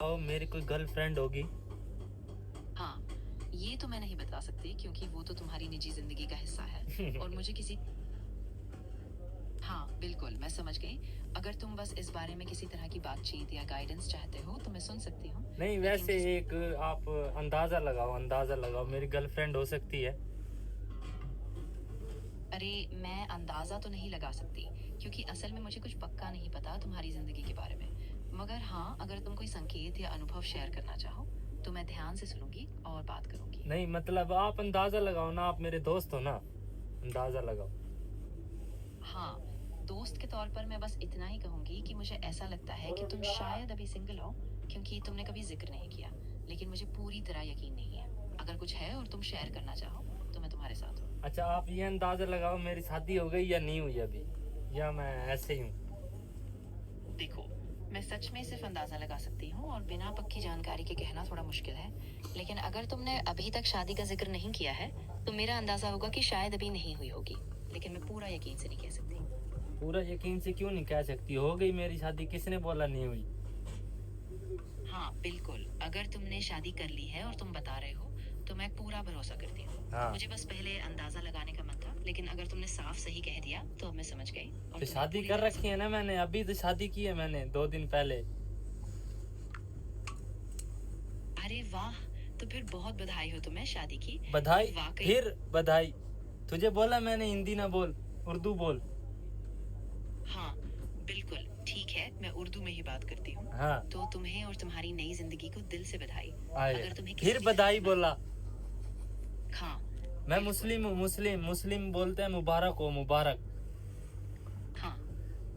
बताओ मेरी कोई गर्लफ्रेंड होगी? हाँ, ये तो मैं नहीं बता सकती क्योंकि वो तो तुम्हारी निजी जिंदगी का हिस्सा है और मुझे किसी हाँ, बिल्कुल, मैं समझ गई। अगर तुम बस इस बारे में किसी तरह की बातचीत या गाइडेंस चाहते हो तो मैं सुन सकती हूँ। नहीं, लेकिन वैसे एक आप अंदाजा लगाओ मेरी गर्लफ्रेंड हो सकती है। अरे, मैं अंदाजा तो नहीं लगा सकती क्योंकि असल में मुझे कुछ पक्का नहीं पता तुम्हारी जिंदगी के बारे में। मगर हाँ, अगर तुम कोई संकेत या अनुभव शेयर करना चाहो तो मैं ध्यान से सुनूंगी और बात करूंगी। नहीं मतलब आप अंदाजा लगाओ ना, आप मेरे दोस्त हो ना, अंदाजा लगाओ। हाँ, दोस्त के तौर पर मैं बस इतना ही कहूंगी कि मुझे ऐसा लगता है कि तुम शायद अभी सिंगल हो क्योंकि तुमने कभी जिक्र नहीं किया, लेकिन मुझे पूरी तरह यकीन नहीं है। अगर कुछ है और तुम शेयर करना चाहो तो मैं तुम्हारे साथ हूँ। अच्छा, आप ये अंदाजा लगाओ मेरी शादी हो गई या नहीं हुई अभी, या मैं ऐसे ही हूँ। देखो, मैं सच में सिर्फ अंदाजा लगा सकती हूँ और बिना पक्की जानकारी के कहना थोड़ा मुश्किल है। लेकिन अगर तुमने अभी तक शादी का जिक्र नहीं किया है तो मेरा अंदाजा होगा कि शायद अभी नहीं हुई होगी, लेकिन मैं पूरा यकीन से नहीं कह सकती। पूरा यकीन से क्यों नहीं कह सकती? हो गई मेरी शादी, किसने बोला नहीं हुई? हाँ, बिल्कुल, अगर तुमने शादी कर ली है और तुम बता रहे हो तो मैं पूरा भरोसा करती हूँ। हाँ, मुझे बस पहले अंदाजा लगाने का मन था, लेकिन अगर तुमने साफ सही कह दिया तो अब मैं समझ गई और तो तुम्हें शादी पूरी कर तरह रखी है ना मैंने, अभी तो शादी की है मैंने 2 दिन पहले। अरे वाह, तो फिर बहुत बधाई हो तुम्हें शादी की। बधाई? वाकई। फिर बधाई? तुझे बोला मैंने हिंदी ना बोल, उर्दू बोल। हाँ, बिल्कुल ठीक है, मैं उर्दू में ही बात करती हूँ। हाँ, तो तुम्हें और तुम्हारी नई जिंदगी को दिल से बधाई। आए अगर तुम्हें किसी फिर भी बधाई तरह बोला। हाँ, मैं बिल्कुल। मुस्लिम हूँ, मुस्लिम मुस्लिम बोलते हैं मुबारक हो, मुबारक। हाँ,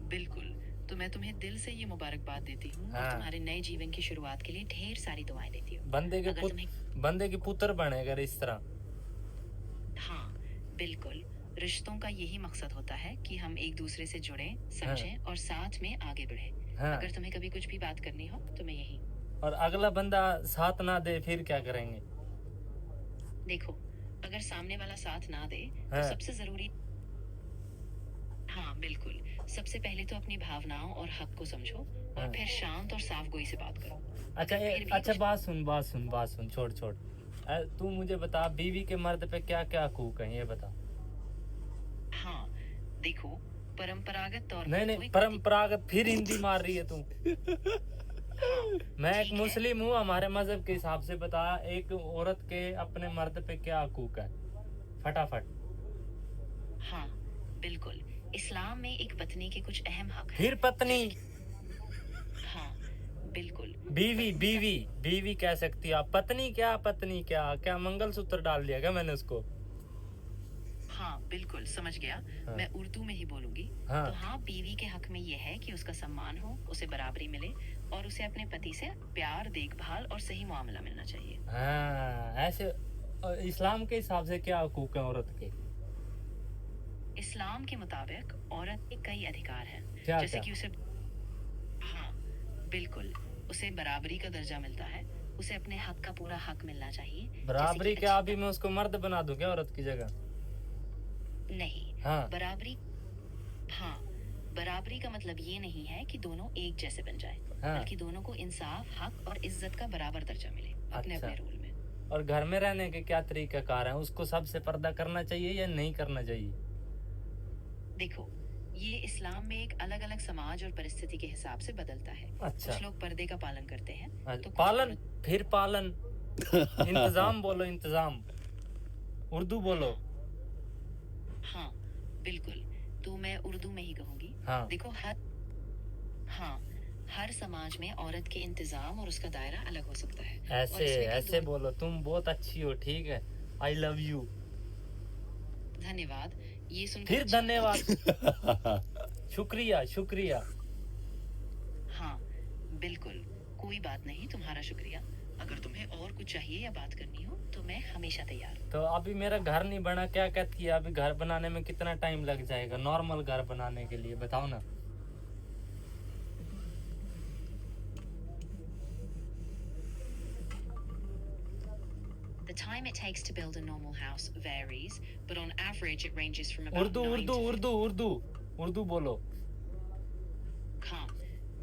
बिल्कुल। तो मैं तुम्हें दिल से ये मुबारकबाद देती हूँ और हाँ, तुम्हारे नए जीवन की शुरुआत के लिए ढेर सारी दुआएं देती हूँ। अगर तुम्हें बंदे के पुत्र बने अगर इस तरह। हाँ, बिल्कुल। रिश्तों का यही मकसद होता है कि हम एक दूसरे से जुड़ें, हाँ, समझें और साथ में आगे बढ़ें। हाँ। अगर तुम्हें कभी कुछ भी बात करनी हो तो मैं यहीं। और अगला बंदा साथ ना दे फिर क्या करेंगे? देखो, अगर सामने वाला साथ ना दे तो हाँ, सबसे जरूरी हाँ, बिल्कुल। सबसे पहले तो अपनी भावनाओं और हक को समझो हाँ। और फिर शांत और साफ गोई से बात करो। अच्छा अगर फिर भी अच्छा, कुछ बात सुन, छोड़ छोड़। तू मुझे बता, बीवी के मर्द पे क्या क्या हकूक हैं, ये बता। हाँ, देखो, परंपरागत तौर नहीं पर तो नहीं, एक पति परंपरागत फिर हिंदी मार रही है तू। हाँ, मैं एक ठीक है। मुस्लिम हूँ, हमारे मजहब के हिसाब से बता, एक औरत के अपने मर्द पे क्या हकूक है, फटाफट। हाँ, बिल्कुल। इस्लाम में एक पत्नी के कुछ अहम हक हैं। फिर पत्नी? हाँ, बिल्कुल। बीवी पत्नी का बीवी बीवी कह सकती है आप, पत्नी क्या? पत्नी क्या क्या मंगलसूत्र डाल दिया क्या मैंने उसको? हाँ, बिल्कुल समझ गया। हाँ, मैं उर्दू में ही बोलूंगी। हाँ, तो हाँ, बीवी के हक में यह है कि उसका सम्मान हो, उसे बराबरी मिले और उसे अपने पति से प्यार, देखभाल और सही मुआमला मिलना चाहिए। हाँ, ऐसे। इस्लाम के हिसाब से क्या हकूक है औरत के? इस्लाम के मुताबिक औरत के कई अधिकार हैं, क्या जैसे क्या? कि उसे हाँ, बिल्कुल, उसे बराबरी का दर्जा मिलता है। उसे अपने हक का पूरा हक मिलना चाहिए, जैसे कि बराबरी क्या? अभी मैं उसको मर्द बना दूं क्या औरत की जगह? नहीं, हाँ, बराबरी हाँ, बराबरी का मतलब ये नहीं है कि दोनों एक जैसे बन जाएं, हाँ। बल्कि दोनों को इंसाफ, हक और इज्जत का बराबर दर्जा मिले, अपने अच्छा। अपने रोल में। और घर में रहने के क्या तरीकाकार हैं? उसको सबसे पर्दा करना चाहिए या नहीं करना चाहिए? देखो, ये इस्लाम में एक अलग अलग समाज और परिस्थिति के हिसाब से बदलता है। अच्छा। कुछ लोग पर्दे का पालन करते हैं तो कुछ पालन? फिर पालन? इंतजाम बोलो, इंतजाम। उर्दू बोलो। हाँ, हाँ, बिल्कुल। तो मैं उर्दू में ही कहूंगी। हाँ, देखो, हाँ, हर समाज में औरत के इंतजाम और उसका दायरा अलग हो सकता है और ऐसे इसमें भी ऐसे बोलो, तुम बहुत अच्छी हो, ठीक है। I love you. धन्यवाद। ये सुनकर फिर अच्छा लगा। धन्यवाद। शुक्रिया शुक्रिया। हाँ, बिल्कुल। कोई बात नहीं, तुम्हारा शुक्रिया। अगर तुम्हें और कुछ चाहिए या बात करनी हो तो मैं हमेशा तैयार हूँ। तो अभी मेरा घर नहीं बना, क्या कहती है? अभी घर बनाने में कितना टाइम लग जाएगा नॉर्मल घर बनाने के लिए, बताओ ना। The time it takes to build a normal house varies, but on average it ranges from about Urdu 9 Urdu to 15. Urdu Urdu Urdu बोलो। हाँ,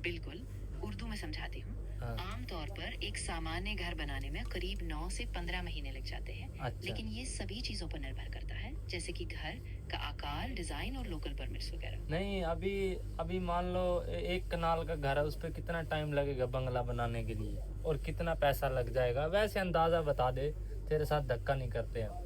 बिल्कुल। उर्दू में समझाती हूँ। हाँ। आमतौर पर एक सामान्य घर बनाने में करीब 9 से 15 महीने लग जाते हैं। अच्छा। लेकिन ये सभी चीजों पर निर्भर करता है, जैसे कि घर का आकार, डिजाइन और लोकल परमिट्स वगैरह। नहीं, अभी अभी मान लो 1 कनाल का घर है, उस पे कितना टाइम लगेगा बंगला बनाने के लिए, और कितना पैसा लग जाएगा? वैसे अंदाजा बता दे, तेरे साथ धक्का नहीं करते हम।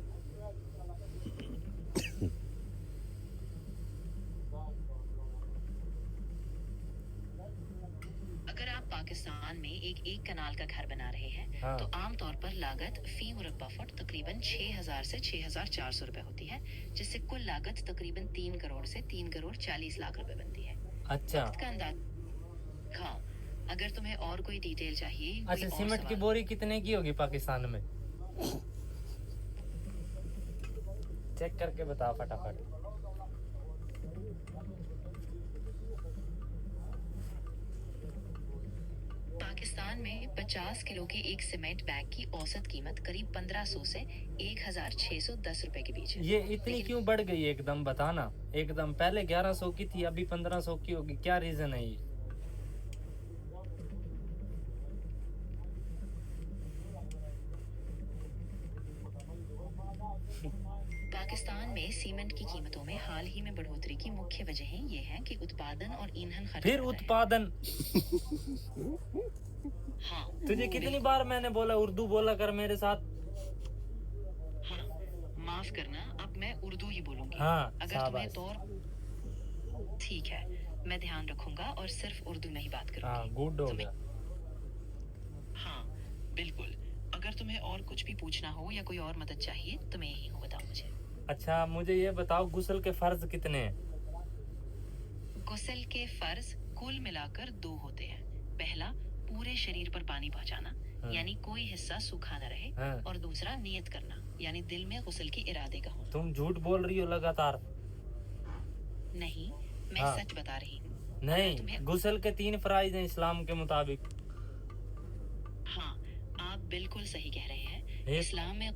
अगर आप पाकिस्तान में एक कनाल का घर बना रहे हैं, हाँ। तो आमतौर पर लागत फी मुरब्बा फुट तकरीबन 6,000 से 6,400 रुपए होती है, जिससे कुल लागत तकरीबन 3 करोड़ से 3 करोड़ 40 लाख रुपए बनती है। अच्छा। वक्त का अंदाज। हाँ, अगर तुम्हें और कोई डिटेल चाहिए, कोई अच्छा, और सीमेंट की सवाल। बोरी कितने की होगी पाकिस्तान में? चेक करके बता फटाफट। पाकिस्तान में 50 किलो के एक सीमेंट बैग की औसत कीमत करीब 1500 से 1,610 रुपए के बीच है। ये इतनी लेकिन क्यों बढ़ गई एकदम, बताना। एकदम पहले 1100 की थी, अभी 1500 की होगी, क्या रीजन है ये? पाकिस्तान में सीमेंट की कीमतों में हाल ही में बढ़ोतरी की मुख्य वजहें ये हैं कि उत्पादन और ईंधन खर्च फिर बढ़ा है। उत्पादन। हाँ, तुझे कितनी बार मैंने बोला उर्दू बोला कर मेरे साथ? हाँ, माफ करना, अब मैं उर्दू ही बोलूंगी। हाँ, अगर तुम्हें शाबाश। ठीक है, मैं ध्यान रखूंगा और सिर्फ उर्दू में ही बात हाँ, करूंगी। गुड हो तुम्हें गया। हाँ, बिल्कुल। अगर तुम्हें और कुछ भी पूछना हो या कोई और मदद चाहिए तो मैं यही हूँ, बताओ मुझे। अच्छा, मुझे ये बताओ, गुस्ल के फर्ज कितने हैं? गुस्ल के फर्ज कुल मिलाकर 2 होते हैं। पहला, पूरे शरीर पर पानी पहुंचाना, हाँ। यानी कोई हिस्सा सूखा न रहे। हाँ। और दूसरा, नियत करना, यानी दिल में गुस्ल के इरादे का होना। तुम झूठ बोल रही हो लगातार। नहीं, मैं हाँ। सच बता रही हूँ। नहीं, तुम्हें गुस्ल के 3 फराइज हैं इस्लाम के मुताबिक। हाँ, आप बिल्कुल सही कह रहे हैं। एक- इस्लाम में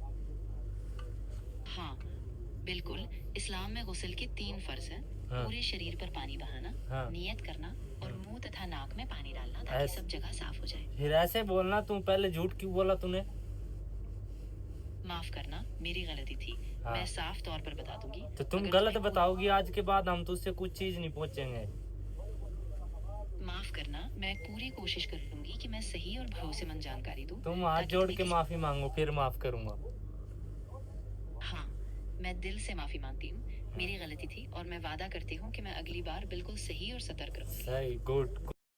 हाँ, बिल्कुल, इस्लाम में गुस्ल के 3 फर्ज हैं। हाँ। पूरे शरीर पर पानी बहाना, हाँ। नियत करना और मुंह तथा नाक में पानी डालना, ताकि ऐस- सब जगह साफ हो जाए। फिर ऐसे बोलना, तुम पहले झूठ क्यों बोला तूने? माफ करना, मेरी गलती थी। हाँ। मैं साफ तौर पर बता दूंगी। तो तुम अगर गलत तुम्हें बताओगी, आज के बाद हम तुझसे कुछ चीज नहीं पूछेंगे। माफ करना, मैं पूरी कोशिश करूंगी कि मैं सही और भरोसेमंद जानकारी दूं। तुम हाथ ताकि जोड़ तुम्हें के माफी मांगो, फिर माफ करूंगा। हाँ, मैं दिल से माफी मांगती हूँ। मेरी गलती थी और मैं वादा करती हूँ कि मैं अगली बार बिल्कुल सही और सतर्क रहूंगी। सही, गुड।